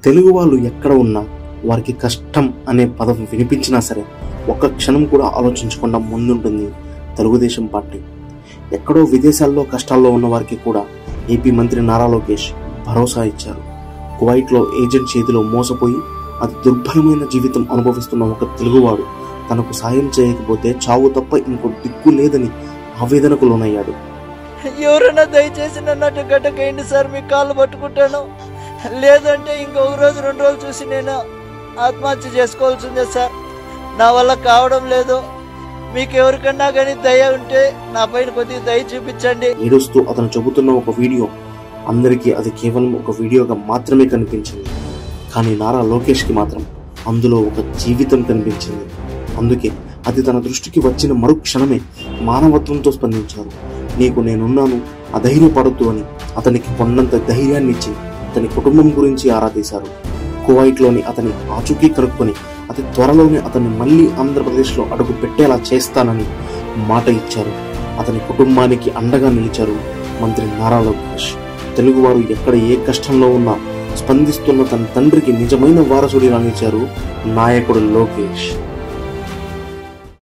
తెలుగు వాళ్ళు ఎక్కడ ఉన్నా వారికి కష్టం అనే పదం వినిపించినా సరే ఒక్క క్షణం కూడా ఆలోచించకుండా ముందుంటుంది తెలుగుదేశం పార్టీ. ఎక్కడో విదేశాల్లో కష్టాల్లో ఉన్న వారికి కూడా ఏపీ మంత్రి నారా లోకేష్ భరోసా ఇచ్చారు. కువైట్లో ఏజెంట్ చేతిలో మోసపోయి అతి దుర్భరమైన జీవితం అనుభవిస్తున్న ఒక తెలుగువాడు తనకు సాయం చేయకపోతే చావు తప్ప ఇంకో దిక్కు లేదని ఆవేదనకు లోనయ్యాడు. ఎవరైనా దయచేసి నన్ను అటు గడ్డకేయండి సార్, మీ కాళ్ళు పట్టుకుంటాను. లేదంటే ఇంకొక రోజు 2 రోజులు చూసి నేను ఆత్మహత్య చేసుకోవాల్సిందే సార్. నా వల్ల కావడం లేదు. మీకు ఎవరికన్నా కానీ దయ ఉంటే నా పైన కొద్దిగా దయ చూపించండి. ఏడుస్తూ అతను చెబుతున్న ఒక వీడియో అందరికీ అది కేవలం ఒక వీడియోగా మాత్రమే కనిపించింది. కానీ నారా లోకేష్కి మాత్రం అందులో ఒక జీవితం కనిపించింది. అందుకే అది తన దృష్టికి వచ్చిన మరుక్షణమే మానవత్వంతో స్పందించారు. నీకు నేనున్నాను, అధైర్యపడద్దు అని అతనికి కొండంత ధైర్యాన్ని ఇచ్చి అతని కుటుంబం గురించి ఆరా తీశారు. కువైట్లోని అతని ఆచూకీ కనుక్కొని అతి త్వరలోనే అతన్ని మళ్ళీ ఆంధ్రప్రదేశ్లో అడుగు పెట్టేలా చేస్తానని మాట ఇచ్చారు. అతని కుటుంబానికి అండగా నిలిచారు మంత్రి నారా లోకేష్. తెలుగువారు ఎక్కడ ఏ కష్టంలో ఉన్నా స్పందిస్తున్న తన తండ్రికి నిజమైన వారసుడిగా నిలిచారు నాయకుడు లోకేష్.